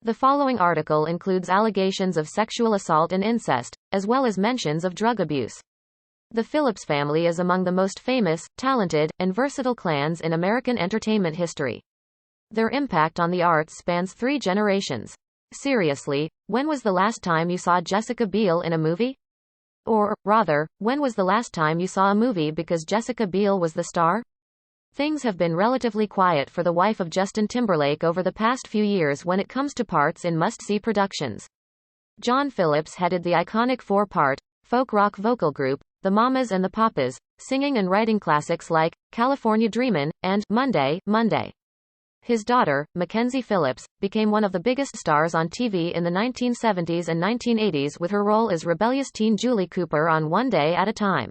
The following article includes allegations of sexual assault and incest, as well as mentions of drug abuse. The Phillips family is among the most famous, talented, and versatile clans in American entertainment history. Their impact on the arts spans 3 generations. Seriously, when was the last time you saw Jessica Biel in a movie? Or, rather, when was the last time you saw a movie because Jessica Biel was the star? Things have been relatively quiet for the wife of Justin Timberlake over the past few years when it comes to parts in must-see productions. John Phillips headed the iconic 4-part, folk rock vocal group, the Mamas and the Papas, singing and writing classics like California Dreamin' and Monday, Monday. His daughter, Mackenzie Phillips, became one of the biggest stars on TV in the 1970s and 1980s with her role as rebellious teen Julie Cooper on One Day at a Time.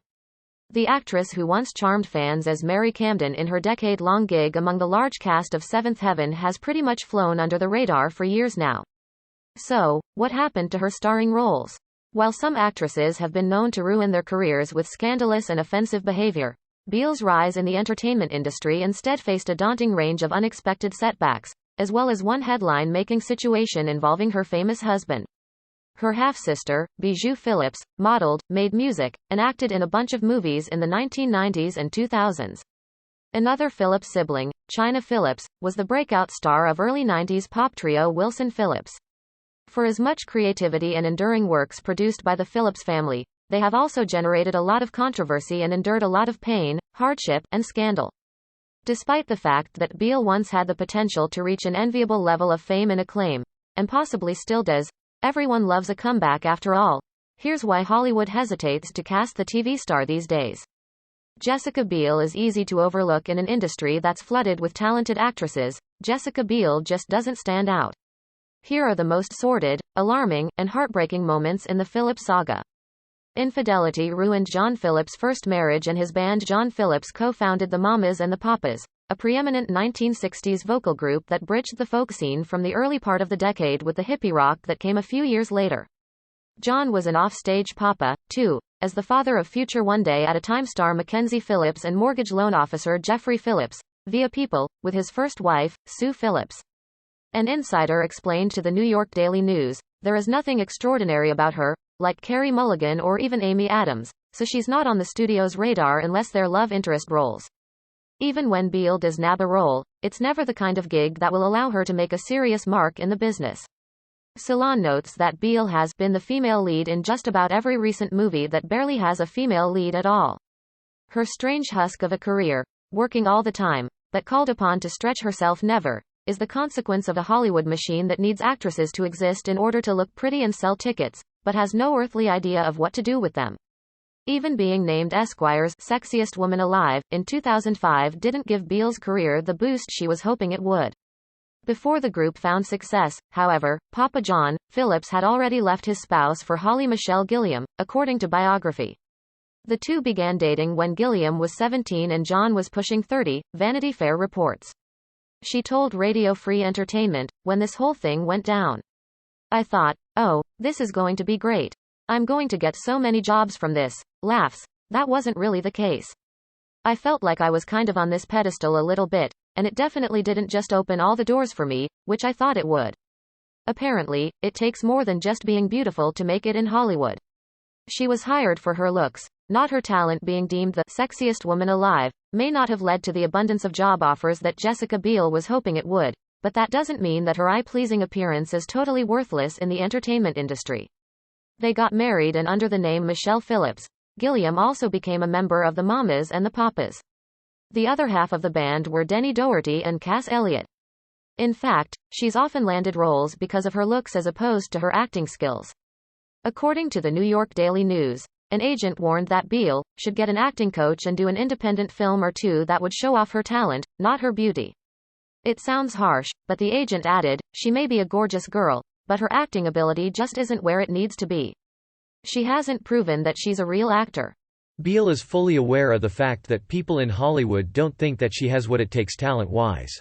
The actress who once charmed fans as Mary Camden in her decade-long gig among the large cast of Seventh Heaven has pretty much flown under the radar for years now. So, what happened to her starring roles? While some actresses have been known to ruin their careers with scandalous and offensive behavior, Biel's rise in the entertainment industry instead faced a daunting range of unexpected setbacks, as well as one headline-making situation involving her famous husband. Her half-sister, Bijou Phillips, modeled, made music, and acted in a bunch of movies in the 1990s and 2000s. Another Phillips sibling, Chynna Phillips, was the breakout star of early 90s pop trio Wilson Phillips. For as much creativity and enduring works produced by the Phillips family, they have also generated a lot of controversy and endured a lot of pain, hardship, and scandal. Despite the fact that Biel once had the potential to reach an enviable level of fame and acclaim, and possibly still does, everyone loves a comeback after all. Here's why Hollywood hesitates to cast the TV star these days. Jessica Biel is easy to overlook in an industry that's flooded with talented actresses. Jessica Biel just doesn't stand out. Here are the most sordid, alarming, and heartbreaking moments in the Phillips saga. Infidelity ruined John Phillips' first marriage, and his band John Phillips co-founded the Mamas and the Papas, a preeminent 1960s vocal group that bridged the folk scene from the early part of the decade with the hippie rock that came a few years later. John was an off-stage papa, too, as the father of future One Day at a Time star Mackenzie Phillips and mortgage loan officer Jeffrey Phillips, via People, with his first wife, Sue Phillips. An insider explained to the New York Daily News, "There is nothing extraordinary about her, like Carey Mulligan or even Amy Adams, so she's not on the studio's radar unless they're love interest roles. Even when Biel does nab a role, it's never the kind of gig that will allow her to make a serious mark in the business." Salon notes that Biel has been the female lead in just about every recent movie that barely has a female lead at all. Her strange husk of a career, working all the time, but called upon to stretch herself never, is the consequence of a Hollywood machine that needs actresses to exist in order to look pretty and sell tickets, but has no earthly idea of what to do with them. Even being named Esquire's Sexiest Woman Alive in 2005 didn't give Biel's career the boost she was hoping it would. Before the group found success, however, Papa John Phillips had already left his spouse for Holly Michelle Gilliam, according to biography. The two began dating when Gilliam was 17 and John was pushing 30, Vanity Fair reports. She told Radio Free Entertainment, "When this whole thing went down, I thought, oh, this is going to be great. I'm going to get so many jobs from this." Laughs. That wasn't really the case. "I felt like I was kind of on this pedestal a little bit, and it definitely didn't just open all the doors for me, which I thought it would." Apparently, it takes more than just being beautiful to make it in Hollywood. She was hired for her looks, not her talent. Being deemed the sexiest woman alive may not have led to the abundance of job offers that Jessica Biel was hoping it would, but that doesn't mean that her eye-pleasing appearance is totally worthless in the entertainment industry. They got married, and under the name Michelle Phillips, Gilliam also became a member of the Mamas and the Papas. The other half of the band were Denny Doherty and Cass Elliot. In fact, she's often landed roles because of her looks as opposed to her acting skills. According to the New York Daily News, an agent warned that Biel should get an acting coach and do an independent film or two that would show off her talent, not her beauty. It sounds harsh, but the agent added, "She may be a gorgeous girl, but her acting ability just isn't where it needs to be. She hasn't proven that she's a real actor." Biel is fully aware of the fact that people in Hollywood don't think that she has what it takes talent-wise.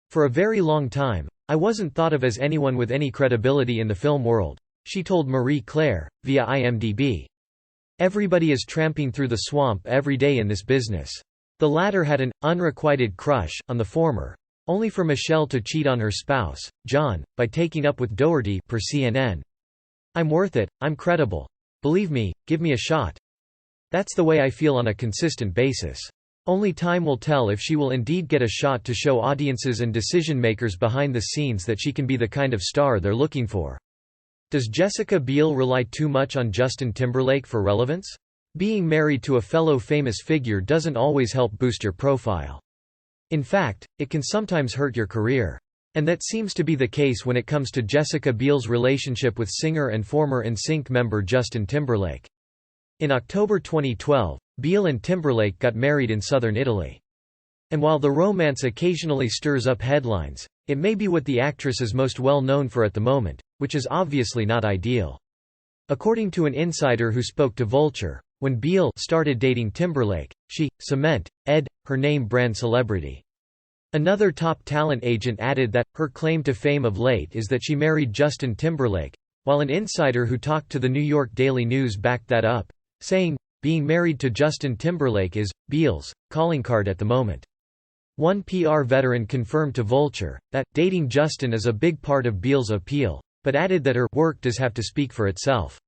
"For a very long time, I wasn't thought of as anyone with any credibility in the film world," she told Marie Claire, via IMDb. "Everybody is tramping through the swamp every day in this business." The latter had an unrequited crush on the former. only for Michelle to cheat on her spouse, John, by taking up with Doherty per CNN. "I'm worth it, I'm credible. Believe me, give me a shot. That's the way I feel on a consistent basis. Only time will tell if she will indeed get a shot to show audiences and decision-makers behind the scenes that she can be the kind of star they're looking for." Does Jessica Biel rely too much on Justin Timberlake for relevance? Being married to a fellow famous figure doesn't always help boost your profile. In fact, it can sometimes hurt your career. And that seems to be the case when it comes to Jessica Biel's relationship with singer and former NSYNC member Justin Timberlake. In October 2012, Biel and Timberlake got married in southern Italy. And while the romance occasionally stirs up headlines, it may be what the actress is most well known for at the moment, which is obviously not ideal. According to an insider who spoke to Vulture, when Biel started dating Timberlake, she cemented her name brand celebrity. Another top talent agent added that her claim to fame of late is that she married Justin Timberlake, while an insider who talked to the New York Daily News backed that up, saying, "Being married to Justin Timberlake is Biel's calling card at the moment." One PR veteran confirmed to Vulture that dating Justin is a big part of Biel's appeal, but added that her work does have to speak for itself.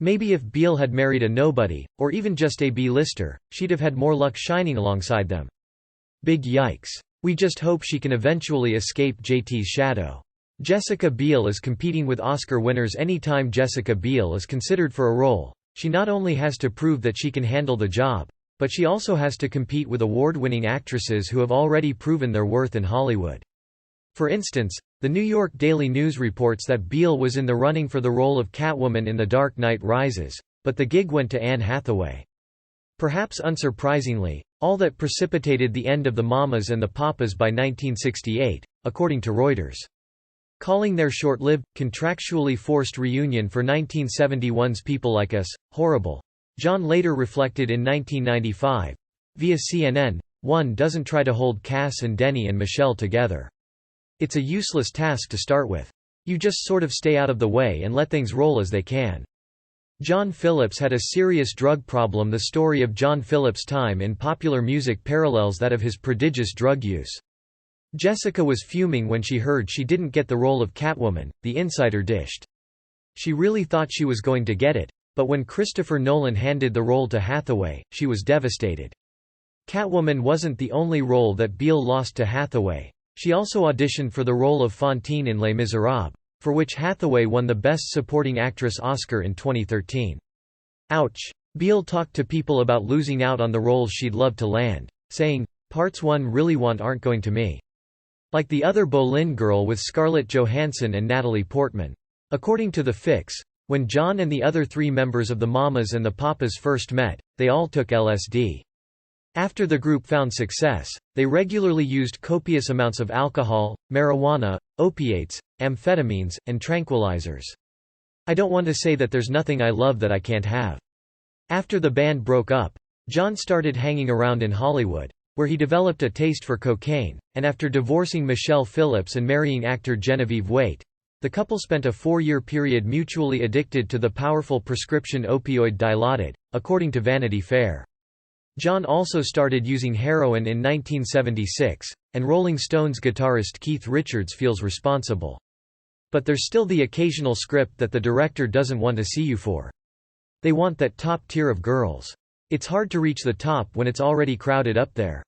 Maybe if Biel had married a nobody, or even just a B-lister, she'd have had more luck shining alongside them. Big yikes. We just hope she can eventually escape JT's shadow. Jessica Biel is competing with Oscar winners. Anytime Jessica Biel is considered for a role, she not only has to prove that she can handle the job, but she also has to compete with award-winning actresses who have already proven their worth in Hollywood. For instance, the New York Daily News reports that Biel was in the running for the role of Catwoman in The Dark Knight Rises, but the gig went to Anne Hathaway. Perhaps unsurprisingly, all that precipitated the end of the Mamas and the Papas by 1968, according to Reuters. Calling their short-lived, contractually forced reunion for 1971's People Like Us horrible, John later reflected in 1995, via CNN, "One doesn't try to hold Cass and Denny and Michelle together. It's a useless task to start with. You just sort of stay out of the way and let things roll as they can." John Phillips had a serious drug problem. The story of John Phillips' time in popular music parallels that of his prodigious drug use. Jessica was fuming when she heard she didn't get the role of Catwoman, the insider dished. She really thought she was going to get it, but when Christopher Nolan handed the role to Hathaway, she was devastated. Catwoman wasn't the only role that Biel lost to Hathaway. She also auditioned for the role of Fantine in Les Miserables, for which Hathaway won the Best Supporting Actress Oscar in 2013. Ouch. Biel talked to People about losing out on the roles she'd love to land, saying, "Parts one really want aren't going to me. Like the other Boleyn girl with Scarlett Johansson and Natalie Portman." According to The Fix, when John and the other three members of the Mamas and the Papas first met, they all took LSD. After the group found success, they regularly used copious amounts of alcohol, marijuana, opiates, amphetamines, and tranquilizers. "I don't want to say that there's nothing I love that I can't have." After the band broke up, John started hanging around in Hollywood, where he developed a taste for cocaine, and after divorcing Michelle Phillips and marrying actor Genevieve Waite, the couple spent a 4-year period mutually addicted to the powerful prescription opioid Dilaudid, according to Vanity Fair. John also started using heroin in 1976, and Rolling Stones guitarist Keith Richards feels responsible. But there's still the occasional script that the director doesn't want to see you for. They want that top tier of girls. It's hard to reach the top when it's already crowded up there.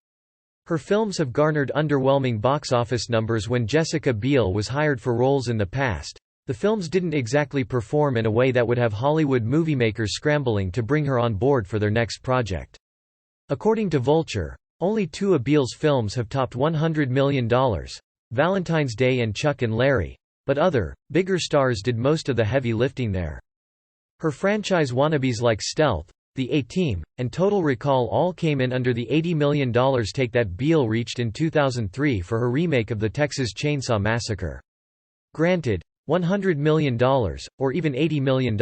Her films have garnered underwhelming box office numbers. When Jessica Biel was hired for roles in the past, the films didn't exactly perform in a way that would have Hollywood movie makers scrambling to bring her on board for their next project. According to Vulture, only 2 of Biel's films have topped $100 million, Valentine's Day and Chuck and Larry, but other, bigger stars did most of the heavy lifting there. Her franchise wannabes like Stealth, The A-Team, and Total Recall all came in under the $80 million take that Biel reached in 2003 for her remake of the Texas Chainsaw Massacre. Granted, $100 million, or even $80 million,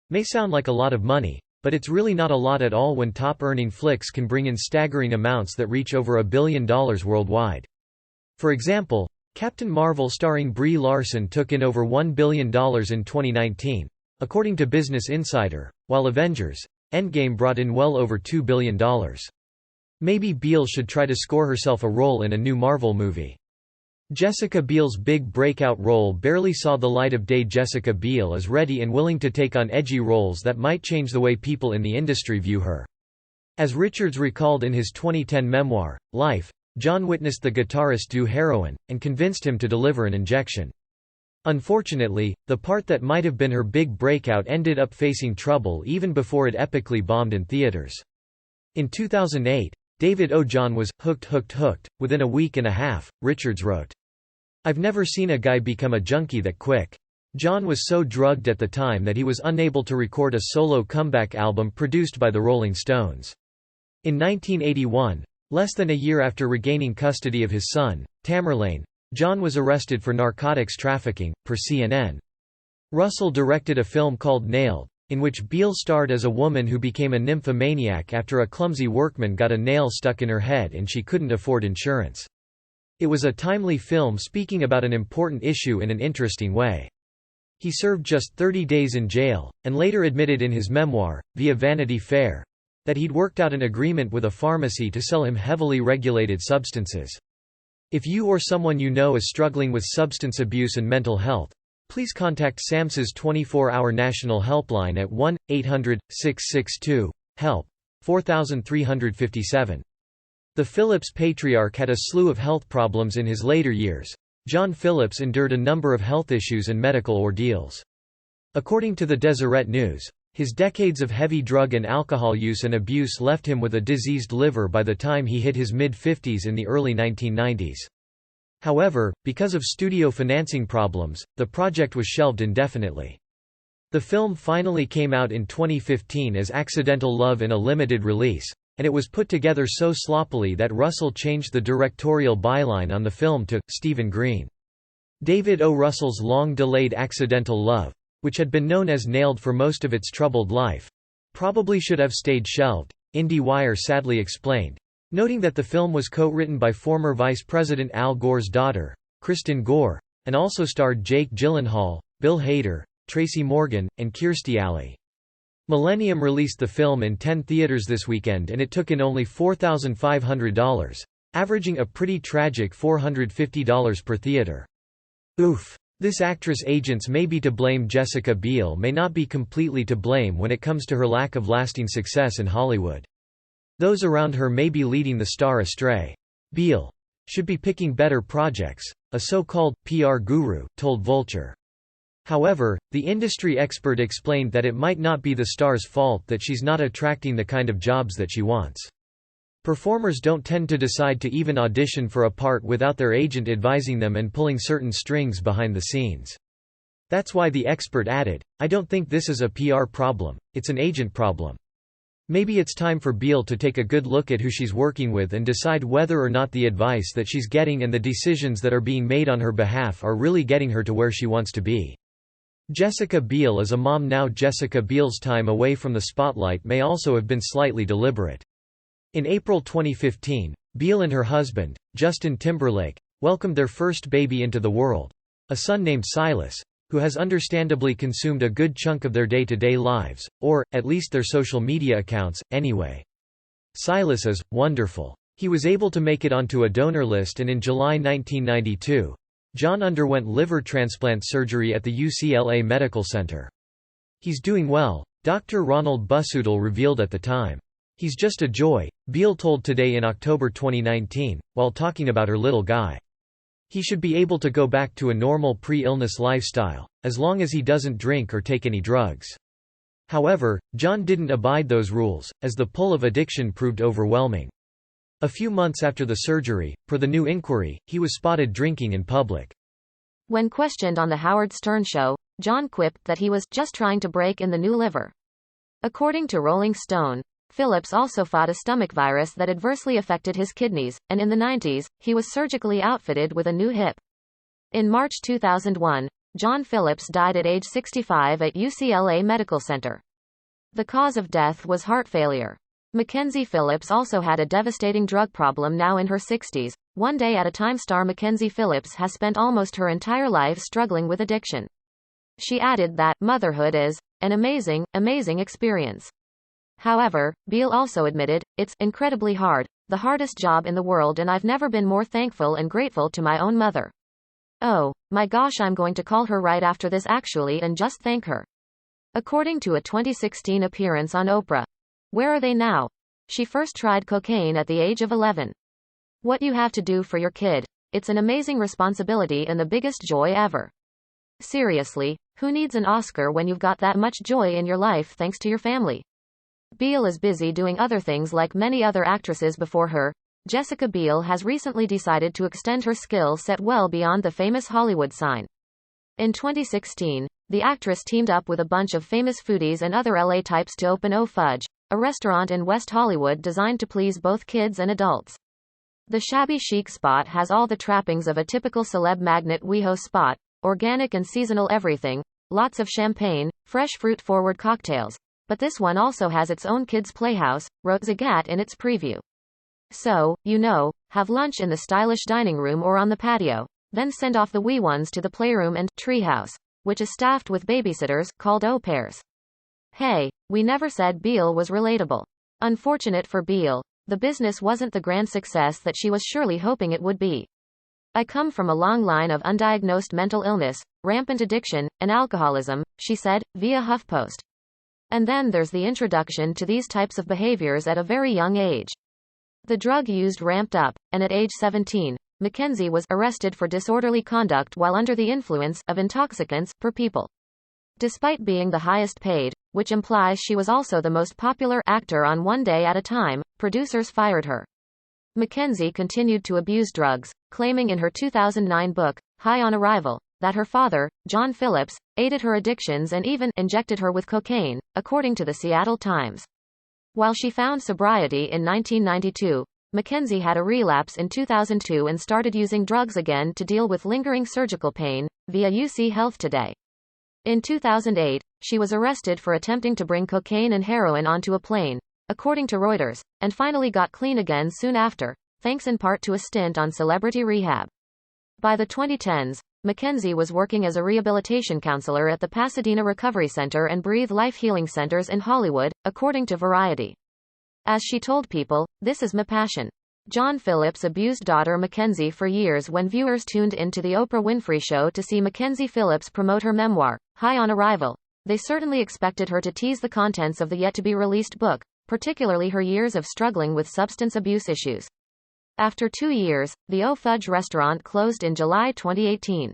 may sound like a lot of money, but it's really not a lot at all when top-earning flicks can bring in staggering amounts that reach over $1 billion worldwide. For example, Captain Marvel starring Brie Larson took in over $1 billion in 2019, according to Business Insider, while Avengers: Endgame brought in well over $2 billion. Maybe Biel should try to score herself a role in a new Marvel movie. Jessica Biel's big breakout role barely saw the light of day. Jessica Biel is ready and willing to take on edgy roles that might change the way people in the industry view her. As Richards recalled in his 2010 memoir, Life, John witnessed the guitarist do heroin, and convinced him to deliver an injection. Unfortunately, the part that might have been her big breakout ended up facing trouble even before it epically bombed in theaters. In 2008, David O. John was hooked. Within a week and a half, Richards wrote, "I've never seen a guy become a junkie that quick." John was so drugged at the time that he was unable to record a solo comeback album produced by the Rolling Stones. In 1981, less than a year after regaining custody of his son, Tamerlane, John was arrested for narcotics trafficking, per CNN. Russell directed a film called Nailed, in which Biel starred as a woman who became a nymphomaniac after a clumsy workman got a nail stuck in her head and she couldn't afford insurance. It was a timely film speaking about an important issue in an interesting way. He served just 30 days in jail, and later admitted in his memoir, via Vanity Fair, that he'd worked out an agreement with a pharmacy to sell him heavily regulated substances. If you or someone you know is struggling with substance abuse and mental health, please contact SAMHSA's 24-hour national helpline at 1-800-662-HELP, 4357. The Phillips patriarch had a slew of health problems in his later years. John Phillips endured a number of health issues and medical ordeals. According to the Deseret News, his decades of heavy drug and alcohol use and abuse left him with a diseased liver by the time he hit his mid-50s in the early 1990s. However, because of studio financing problems, the project was shelved indefinitely. The film finally came out in 2015 as Accidental Love in a limited release, and it was put together so sloppily that Russell changed the directorial byline on the film to Stephen Green. David O. Russell's long-delayed Accidental Love, which had been known as Nailed for most of its troubled life, probably should have stayed shelved, IndieWire sadly explained, noting that the film was co-written by former Vice President Al Gore's daughter, Kristen Gore, and also starred Jake Gyllenhaal, Bill Hader, Tracy Morgan, and Kirstie Alley. Millennium released the film in 10 theaters this weekend and it took in only $4,500, averaging a pretty tragic $450 per theater. Oof. This actress' agents may be to blame. Jessica Biel may not be completely to blame when it comes to her lack of lasting success in Hollywood. Those around her may be leading the star astray. Biel should be picking better projects, a so-called PR guru told Vulture. However, the industry expert explained that it might not be the star's fault that she's not attracting the kind of jobs that she wants. Performers don't tend to decide to even audition for a part without their agent advising them and pulling certain strings behind the scenes. That's why the expert added, "I don't think this is a PR problem, it's an agent problem." Maybe it's time for Biel to take a good look at who she's working with and decide whether or not the advice that she's getting and the decisions that are being made on her behalf are really getting her to where she wants to be. Jessica Biel is a mom now. Jessica Biel's time away from the spotlight may also have been slightly deliberate. In April 2015, Biel and her husband, Justin Timberlake, welcomed their first baby into the world, a son named Silas, who has understandably consumed a good chunk of their day-to-day lives, or, at least their social media accounts, anyway. Silas is wonderful. He was able to make it onto a donor list, and in July 1992, John underwent liver transplant surgery at the UCLA Medical Center. He's doing well, Dr. Ronald Busuttil revealed at the time. He's just a joy, Biel told Today in October 2019, while talking about her little guy. He should be able to go back to a normal pre-illness lifestyle, as long as he doesn't drink or take any drugs. However, John didn't abide those rules, as the pull of addiction proved overwhelming. A few months after the surgery, per the new inquiry, he was spotted drinking in public. When questioned on The Howard Stern Show, John quipped that he was just trying to break in the new liver. According to Rolling Stone, Phillips also fought a stomach virus that adversely affected his kidneys, and in the 90s, he was surgically outfitted with a new hip. In March 2001, John Phillips died at age 65 at UCLA Medical Center. The cause of death was heart failure. Mackenzie Phillips also had a devastating drug problem. Now in her 60s, One Day at a Time star Mackenzie Phillips has spent almost her entire life struggling with addiction. She added that, "Motherhood is an amazing, amazing experience." However, Biel also admitted, "It's incredibly hard, the hardest job in the world, and I've never been more thankful and grateful to my own mother." Oh, my gosh, I'm going to call her right after this actually and just thank her. According to a 2016 appearance on Oprah. Where are they now? She first tried cocaine at the age of 11. What you have to do for your kid. It's an amazing responsibility and the biggest joy ever. Seriously, who needs an Oscar when you've got that much joy in your life thanks to your family? Biel is busy doing other things like many other actresses before her. Jessica Biel has recently decided to extend her skill set well beyond the famous Hollywood sign. In 2016, the actress teamed up with a bunch of famous foodies and other LA types to open Oh Fudge, a restaurant in West Hollywood designed to please both kids and adults. The shabby chic spot has all the trappings of a typical celeb magnet WeHo spot, organic and seasonal everything, lots of champagne, fresh fruit-forward cocktails, but this one also has its own kids' playhouse, wrote Zagat in its preview. So, have lunch in the stylish dining room or on the patio, then send off the wee ones to the playroom and treehouse, which is staffed with babysitters, called au pairs. Hey, we never said Biel was relatable. Unfortunate for Biel, the business wasn't the grand success that she was surely hoping it would be. I come from a long line of undiagnosed mental illness, rampant addiction, and alcoholism, she said, via HuffPost. And then there's the introduction to these types of behaviors at a very young age. The drug used ramped up, and at age 17, Mackenzie was arrested for disorderly conduct while under the influence of intoxicants per people. Despite being the highest paid, which implies she was also the most popular actor on One Day at a Time, producers fired her. Mackenzie continued to abuse drugs, claiming in her 2009 book, High on Arrival, that her father, John Phillips, aided her addictions and even injected her with cocaine, according to the Seattle Times. While she found sobriety in 1992, Mackenzie had a relapse in 2002 and started using drugs again to deal with lingering surgical pain, via UC Health Today. In 2008, she was arrested for attempting to bring cocaine and heroin onto a plane, according to Reuters, and finally got clean again soon after, thanks in part to a stint on Celebrity Rehab. By the 2010s, Mackenzie was working as a rehabilitation counselor at the Pasadena Recovery Center and Breathe Life Healing Centers in Hollywood, according to Variety. As she told people, "This is my passion." John Phillips abused daughter Mackenzie for years. When viewers tuned into the Oprah Winfrey Show to see Mackenzie Phillips promote her memoir, High on Arrival, they certainly expected her to tease the contents of the yet-to-be-released book, particularly her years of struggling with substance abuse issues. After 2 years, the Oh Fudge restaurant closed in July 2018.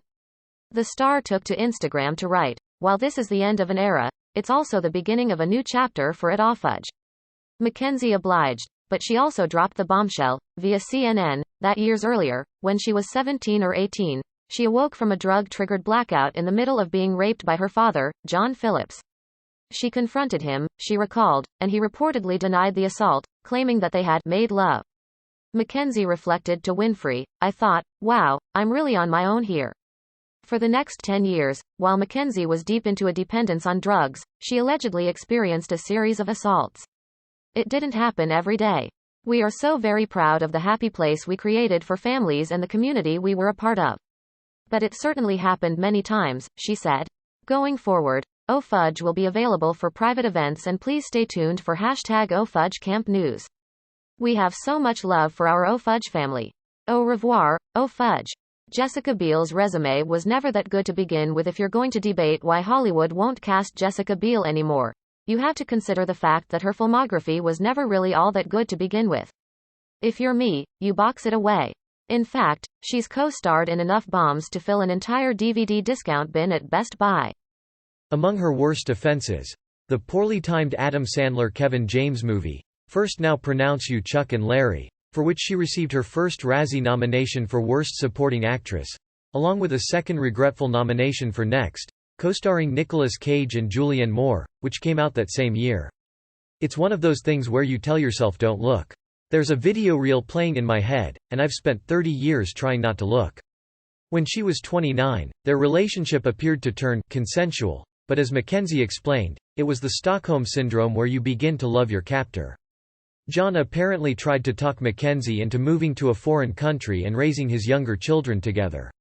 The star took to Instagram to write, "While this is the end of an era, it's also the beginning of a new chapter for it. Oh Fudge." Mackenzie obliged, but she also dropped the bombshell, via CNN, that years earlier, when she was 17 or 18, she awoke from a drug-triggered blackout in the middle of being raped by her father, John Phillips. She confronted him, she recalled, and he reportedly denied the assault, claiming that they had made love. Mackenzie reflected to Winfrey, "I thought, wow, I'm really on my own here." For the next 10 years, while Mackenzie was deep into a dependence on drugs, she allegedly experienced a series of assaults. It didn't happen every day. "We are so very proud of the happy place we created for families and the community we were a part of. But it certainly happened many times," she said. Going forward, Oh Fudge will be available for private events, and please stay tuned for #OhFudgeCamp news. We have so much love for our Oh Fudge family. Au revoir, Oh Fudge. Jessica Biel's resume was never that good to begin with. If you're going to debate why Hollywood won't cast Jessica Biel anymore, you have to consider the fact that her filmography was never really all that good to begin with. If you're me, you box it away. In fact, she's co-starred in enough bombs to fill an entire DVD discount bin at Best Buy. Among her worst offenses, the poorly timed Adam Sandler Kevin James movie, First Now Pronounce You Chuck and Larry, for which she received her first Razzie nomination for Worst Supporting Actress, along with a second regretful nomination for Next, co-starring Nicolas Cage and Julianne Moore, which came out that same year. It's one of those things where you tell yourself don't look. There's a video reel playing in my head, and I've spent 30 years trying not to look. When she was 29, their relationship appeared to turn consensual, but as Mackenzie explained, it was the Stockholm Syndrome where you begin to love your captor. John apparently tried to talk Mackenzie into moving to a foreign country and raising his younger children together.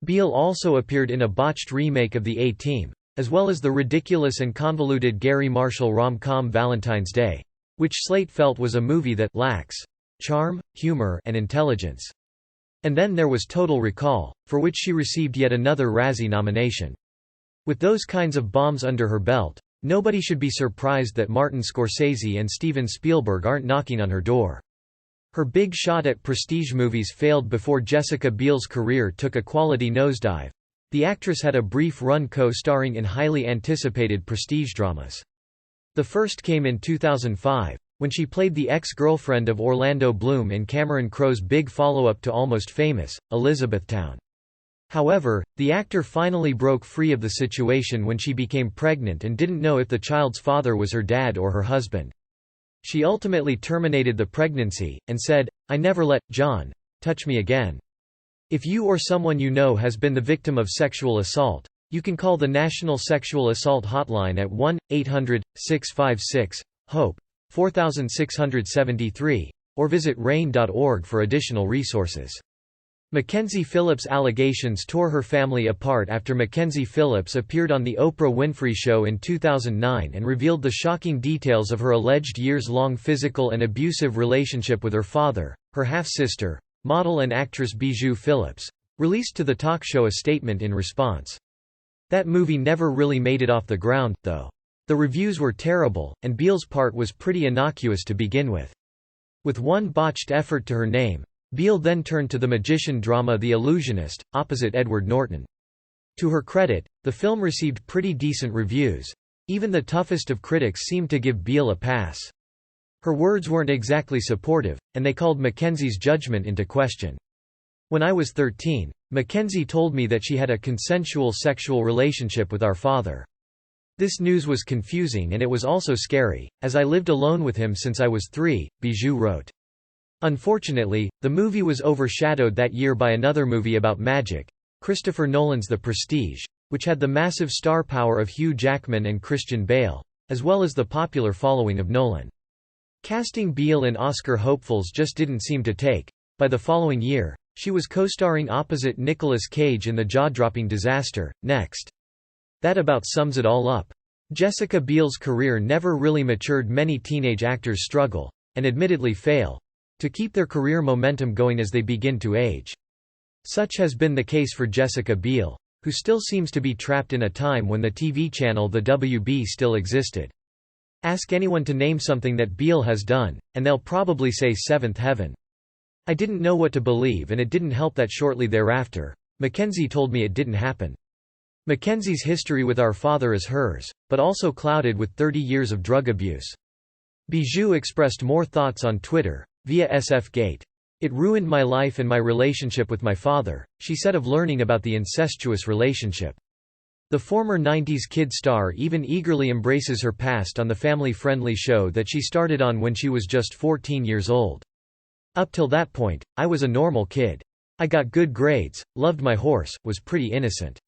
Biel also appeared in a botched remake of The A-Team, as well as the ridiculous and convoluted Gary Marshall rom-com Valentine's Day, which Slate felt was a movie that lacks charm, humor, and intelligence. And then there was Total Recall, for which she received yet another Razzie nomination. With those kinds of bombs under her belt, nobody should be surprised that Martin Scorsese and Steven Spielberg aren't knocking on her door. Her big shot at prestige movies failed before Jessica Biel's career took a quality nosedive. The actress had a brief run co-starring in highly anticipated prestige dramas. The first came in 2005, when she played the ex-girlfriend of Orlando Bloom in Cameron Crowe's big follow-up to Almost Famous, Elizabethtown. However, the actor finally broke free of the situation when she became pregnant and didn't know if the child's father was her dad or her husband. She ultimately terminated the pregnancy, and said, "I never let John touch me again." If you or someone you know has been the victim of sexual assault, you can call the National Sexual Assault Hotline at 1-800-656-HOPE, 4673, or visit rain.org for additional resources. Mackenzie Phillips' allegations tore her family apart after Mackenzie Phillips appeared on The Oprah Winfrey Show in 2009 and revealed the shocking details of her alleged years-long physical and abusive relationship with her father. Her half-sister, model and actress Bijou Phillips, released to the talk show a statement in response. That movie never really made it off the ground, though. The reviews were terrible, and Biel's part was pretty innocuous to begin with. With one botched effort to her name, Biel then turned to the magician drama The Illusionist, opposite Edward Norton. To her credit, the film received pretty decent reviews. Even the toughest of critics seemed to give Biel a pass. Her words weren't exactly supportive, and they called Mackenzie's judgment into question. "When I was 13, Mackenzie told me that she had a consensual sexual relationship with our father. This news was confusing and it was also scary, as I lived alone with him since I was 3, Bijou wrote. Unfortunately, the movie was overshadowed that year by another movie about magic, Christopher Nolan's The Prestige, which had the massive star power of Hugh Jackman and Christian Bale, as well as the popular following of Nolan. Casting Biel in Oscar hopefuls just didn't seem to take. By the following year, she was co-starring opposite Nicolas Cage in the jaw-dropping disaster, Next. That about sums it all up. Jessica Biel's career never really matured. Many teenage actors struggle, and admittedly fail, to keep their career momentum going as they begin to age. Such has been the case for Jessica Biel, who still seems to be trapped in a time when the TV channel The WB still existed. Ask anyone to name something that Biel has done, and they'll probably say Seventh Heaven. I didn't know what to believe, and it didn't help that shortly thereafter, Mackenzie told me it didn't happen. Mackenzie's history with our father is hers, but also clouded with 30 years of drug abuse. Bijou expressed more thoughts on Twitter, via SFGate. It ruined my life and my relationship with my father, she said of learning about the incestuous relationship. The former 90s kid star even eagerly embraces her past on the family-friendly show that she started on when she was just 14 years old. Up till that point, I was a normal kid. I got good grades, loved my horse, was pretty innocent.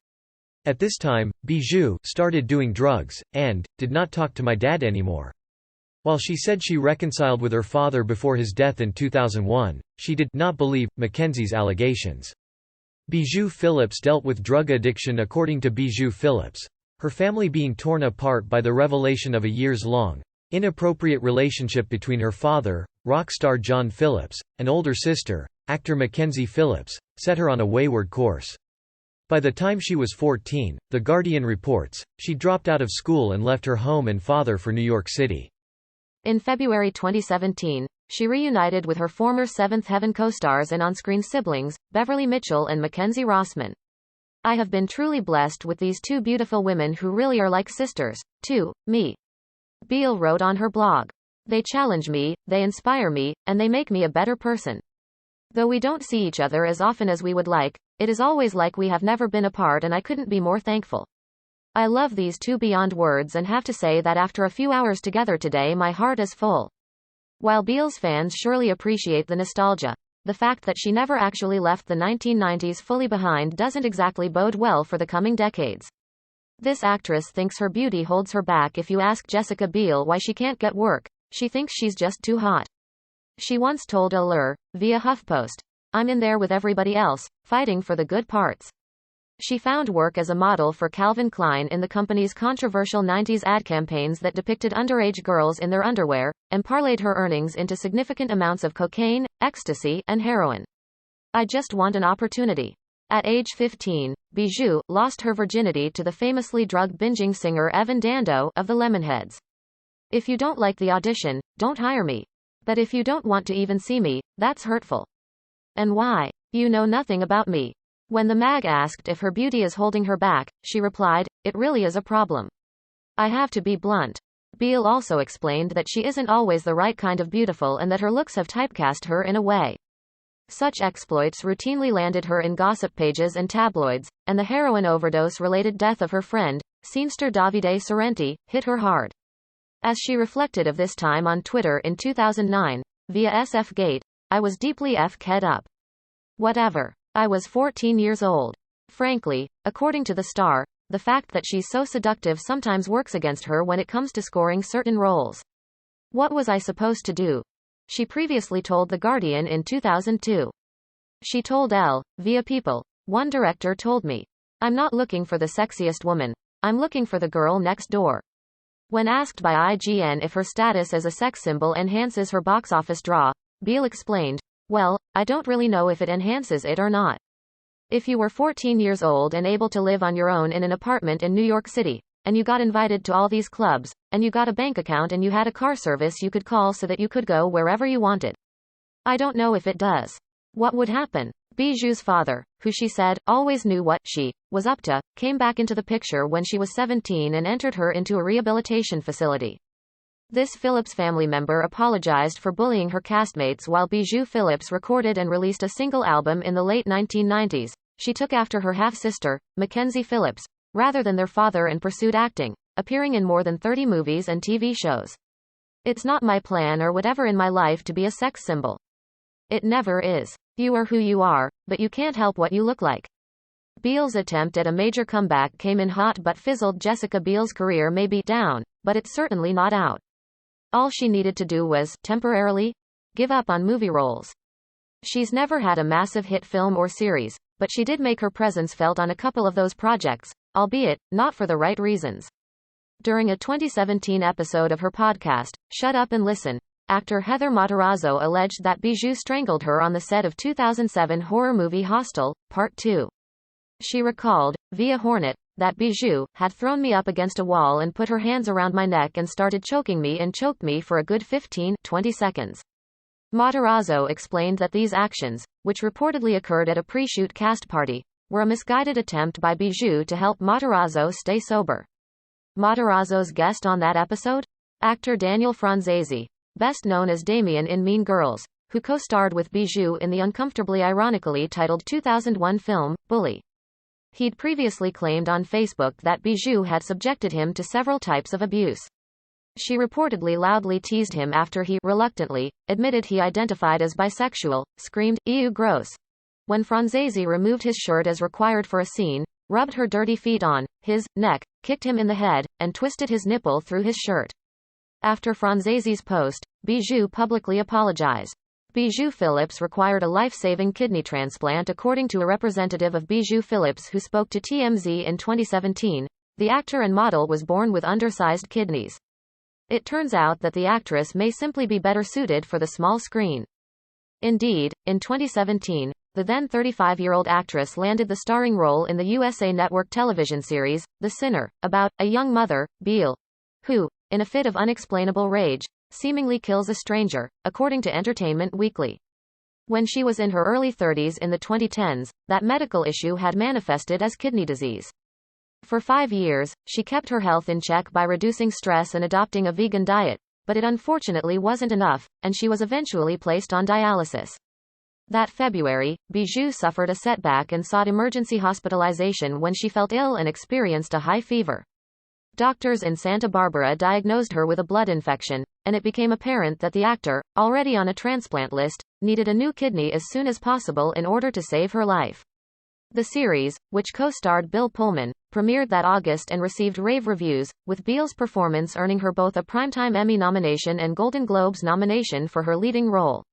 At this time, Bijou started doing drugs, and did not talk to my dad anymore. While she said she reconciled with her father before his death in 2001, she did not believe Mackenzie's allegations. Bijou Phillips dealt with drug addiction. According to Bijou Phillips, her family being torn apart by the revelation of a years-long, inappropriate relationship between her father, rock star John Phillips, and older sister, actor Mackenzie Phillips, set her on a wayward course. By the time she was 14, The Guardian reports, she dropped out of school and left her home and father for New York City. In February 2017, she reunited with her former Seventh Heaven co-stars and on-screen siblings, Beverly Mitchell and Mackenzie Rossman. I have been truly blessed with these two beautiful women who really are like sisters, to me. Biel wrote on her blog. They challenge me, they inspire me, and they make me a better person. Though we don't see each other as often as we would like, it is always like we have never been apart, and I couldn't be more thankful. I love these two beyond words and have to say that after a few hours together today my heart is full. While Biel's fans surely appreciate the nostalgia, the fact that she never actually left the 1990s fully behind doesn't exactly bode well for the coming decades. This actress thinks her beauty holds her back. If you ask Jessica Biel why she can't get work, she thinks she's just too hot. She once told Allure, via HuffPost, "I'm in there with everybody else, fighting for the good parts." She found work as a model for Calvin Klein in the company's controversial 90s ad campaigns that depicted underage girls in their underwear, and parlayed her earnings into significant amounts of cocaine, ecstasy, and heroin. I just want an opportunity. At age 15, Bijou lost her virginity to the famously drug-binging singer Evan Dando of the Lemonheads. If you don't like the audition, don't hire me. But if you don't want to even see me, that's hurtful. And why? You know nothing about me. When the mag asked if her beauty is holding her back, she replied, "It really is a problem. I have to be blunt." Biel also explained that she isn't always the right kind of beautiful and that her looks have typecast her in a way. Such exploits routinely landed her in gossip pages and tabloids, and the heroin overdose-related death of her friend, scenester Davide Sorrenti, hit her hard. As she reflected of this time on Twitter in 2009, via SF-gate, "I was deeply f-ked up. Whatever. I was 14 years old. Frankly, according to the star, the fact that she's so seductive sometimes works against her when it comes to scoring certain roles. What was I supposed to do?" She previously told The Guardian in 2002. She told Elle, via People, "One director told me, I'm not looking for the sexiest woman. I'm looking for the girl next door." When asked by IGN if her status as a sex symbol enhances her box office draw, Biel explained, "Well, I don't really know if it enhances it or not. If you were 14 years old and able to live on your own in an apartment in New York City, and you got invited to all these clubs, and you got a bank account and you had a car service you could call so that you could go wherever you wanted. I don't know if it does. What would happen?" Bijou's father, who she said always knew what she was up to, came back into the picture when she was 17 and entered her into a rehabilitation facility. This Phillips family member apologized for bullying her castmates while Bijou Phillips recorded and released a single album in the late 1990s. She took after her half-sister, Mackenzie Phillips, rather than their father, and pursued acting, appearing in more than 30 movies and TV shows. "It's not my plan or whatever in my life to be a sex symbol. It never is. You are who you are, but you can't help what you look like." Biel's attempt at a major comeback came in hot but fizzled. Jessica Biel's career may be down, but it's certainly not out. All she needed to do was, temporarily, give up on movie roles. She's never had a massive hit film or series, but she did make her presence felt on a couple of those projects, albeit not for the right reasons. During a 2017 episode of her podcast, Shut Up and Listen, actor Heather Matarazzo alleged that Bijou strangled her on the set of 2007 horror movie Hostel, Part 2. She recalled, via Hornet, that Bijou had thrown me up against a wall and put her hands around my neck and started choking me and choked me for a good 15-20 seconds. Matarazzo explained that these actions, which reportedly occurred at a pre-shoot cast party, were a misguided attempt by Bijou to help Matarazzo stay sober. Matarazzo's guest on that episode? Actor Daniel Franzese, best known as Damien in Mean Girls, who co-starred with Bijou in the uncomfortably ironically titled 2001 film, Bully. He'd previously claimed on Facebook that Bijou had subjected him to several types of abuse. She reportedly loudly teased him after he, reluctantly, admitted he identified as bisexual, screamed, "Ew, gross," when Franzese removed his shirt as required for a scene, rubbed her dirty feet on his neck, kicked him in the head, and twisted his nipple through his shirt. After Franzese's post, Bijou publicly apologized. Bijou Phillips required a life-saving kidney transplant. According to a representative of Bijou Phillips who spoke to TMZ in 2017, the actor and model was born with undersized kidneys. It turns out that the actress may simply be better suited for the small screen. Indeed, in 2017, the then 35-year-old actress landed the starring role in the USA Network television series, The Sinner, about a young mother, Biel, who, in a fit of unexplainable rage, seemingly kills a stranger, according to Entertainment Weekly. When she was in her early 30s in the 2010s, that medical issue had manifested as kidney disease. For 5 years, she kept her health in check by reducing stress and adopting a vegan diet, but it unfortunately wasn't enough, and she was eventually placed on dialysis. That February, Bijou suffered a setback and sought emergency hospitalization when she felt ill and experienced a high fever. Doctors in Santa Barbara diagnosed her with a blood infection, and it became apparent that the actor, already on a transplant list, needed a new kidney as soon as possible in order to save her life. The series, which co-starred Bill Pullman, premiered that August and received rave reviews, with Biel's performance earning her both a Primetime Emmy nomination and Golden Globes nomination for her leading role.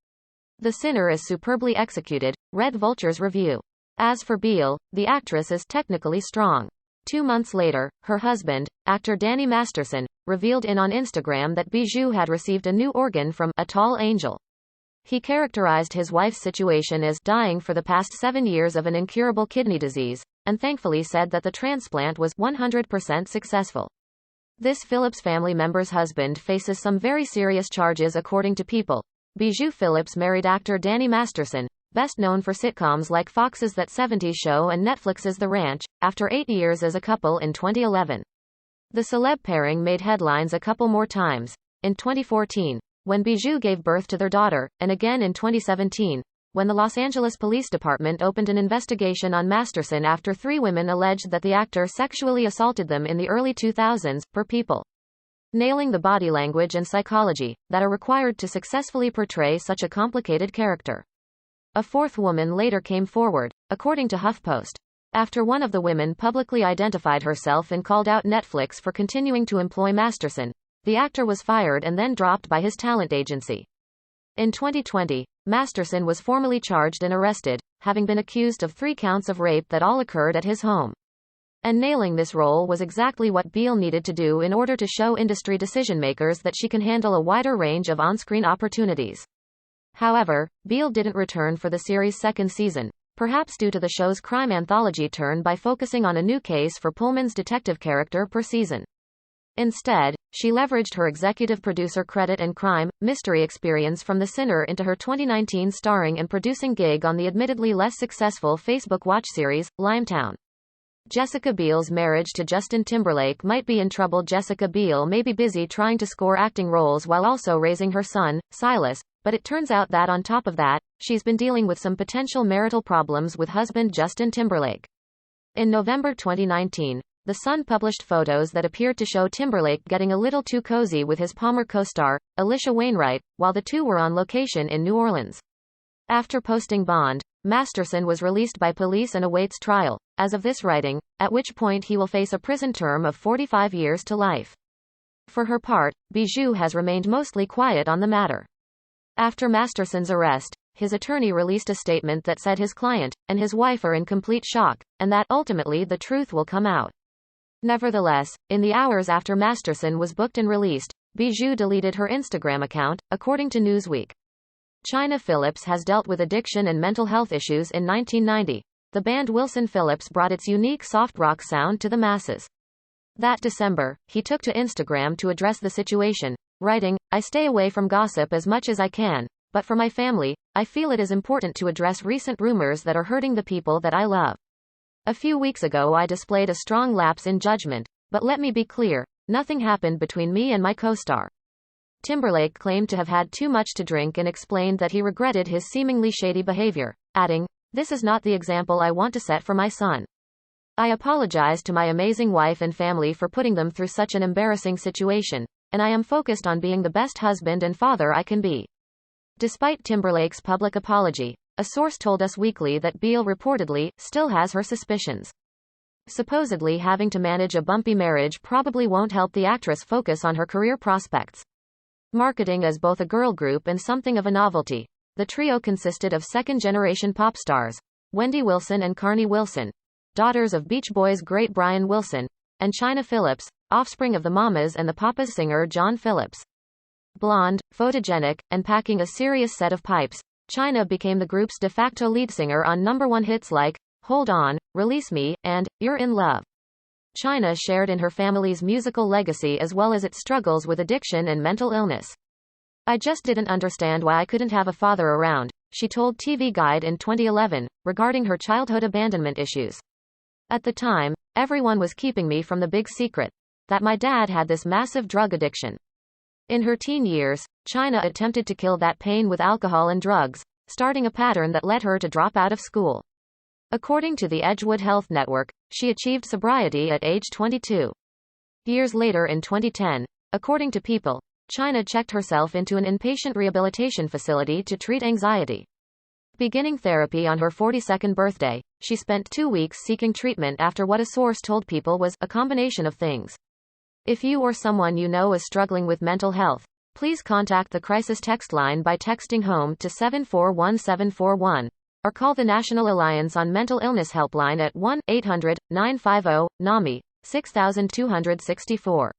The Sinner is superbly executed, read Vulture's review. As for Biel, the actress is technically strong. 2 months later, her husband, actor Danny Masterson, revealed on Instagram that Bijou had received a new organ from a tall angel. He characterized his wife's situation as dying for the past 7 years of an incurable kidney disease, and thankfully said that the transplant was 100% successful. This Phillips family member's husband faces some very serious charges according to People. Bijou Phillips married actor Danny Masterson, best known for sitcoms like Fox's That 70s Show and Netflix's The Ranch, after 8 years as a couple in 2011. The celeb pairing made headlines a couple more times. In 2014, when Bijou gave birth to their daughter, and again in 2017, when the Los Angeles Police Department opened an investigation on Masterson after 3 women alleged that the actor sexually assaulted them in the early 2000s, per People. Nailing the body language and psychology that are required to successfully portray such a complicated character. A 4th woman later came forward, according to HuffPost. After one of the women publicly identified herself and called out Netflix for continuing to employ Masterson, the actor was fired and then dropped by his talent agency. In 2020, Masterson was formally charged and arrested, having been accused of 3 counts of rape that all occurred at his home. And nailing this role was exactly what Biel needed to do in order to show industry decision-makers that she can handle a wider range of on-screen opportunities. However, Biel didn't return for the series' 2nd season, perhaps due to the show's crime anthology turn by focusing on a new case for Pullman's detective character per season. Instead, she leveraged her executive producer credit and crime, mystery experience from The Sinner into her 2019 starring and producing gig on the admittedly less successful Facebook watch series, Limetown. Jessica Biel's marriage to Justin Timberlake might be in trouble. Jessica Biel may be busy trying to score acting roles while also raising her son, Silas, but it turns out that on top of that, she's been dealing with some potential marital problems with husband Justin Timberlake. In November 2019, The Sun published photos that appeared to show Timberlake getting a little too cozy with his Palmer co-star, Alicia Wainwright, while the two were on location in New Orleans. After posting bond, Masterson was released by police and awaits trial, as of this writing, at which point he will face a prison term of 45 years to life. For her part, Bijou has remained mostly quiet on the matter. After Masterson's arrest, his attorney released a statement that said his client and his wife are in complete shock, and that ultimately the truth will come out. Nevertheless, in the hours after Masterson was booked and released, Bijou deleted her Instagram account, according to Newsweek. Chynna Phillips has dealt with addiction and mental health issues. In 1990, the band Wilson Phillips brought its unique soft rock sound to the masses. That December, he took to Instagram to address the situation, writing, "I stay away from gossip as much as I can, but for my family, I feel it is important to address recent rumors that are hurting the people that I love. A few weeks ago I displayed a strong lapse in judgment, but let me be clear, nothing happened between me and my co-star." Timberlake claimed to have had too much to drink and explained that he regretted his seemingly shady behavior, adding, "This is not the example I want to set for my son. I apologize to my amazing wife and family for putting them through such an embarrassing situation, and I am focused on being the best husband and father I can be." Despite Timberlake's public apology, a source told Us Weekly that Biel reportedly still has her suspicions. Supposedly having to manage a bumpy marriage probably won't help the actress focus on her career prospects. Marketing as both a girl group and something of a novelty, the trio consisted of second-generation pop stars, Wendy Wilson and Carney Wilson, daughters of Beach Boys great Brian Wilson, and Chynna Phillips, offspring of the Mamas and the Papas singer John Phillips. Blonde, photogenic, and packing a serious set of pipes, Chynna became the group's de facto lead singer on #1 hits like Hold On, Release Me, and You're in Love. Chynna shared in her family's musical legacy as well as its struggles with addiction and mental illness. "I just didn't understand why I couldn't have a father around," she told TV Guide in 2011, regarding her childhood abandonment issues. "At the time, everyone was keeping me from the big secret, that my dad had this massive drug addiction." In her teen years, Chynna attempted to kill that pain with alcohol and drugs, starting a pattern that led her to drop out of school. According to the Edgewood Health Network, she achieved sobriety at age 22. Years later in 2010, according to People, Chynna checked herself into an inpatient rehabilitation facility to treat anxiety. Beginning therapy on her 42nd birthday, she spent 2 weeks seeking treatment after what a source told People was a combination of things. If you or someone you know is struggling with mental health, please contact the crisis text line by texting HOME to 741741, or call the National Alliance on Mental Illness helpline at 1-800-950-NAMI, 6264.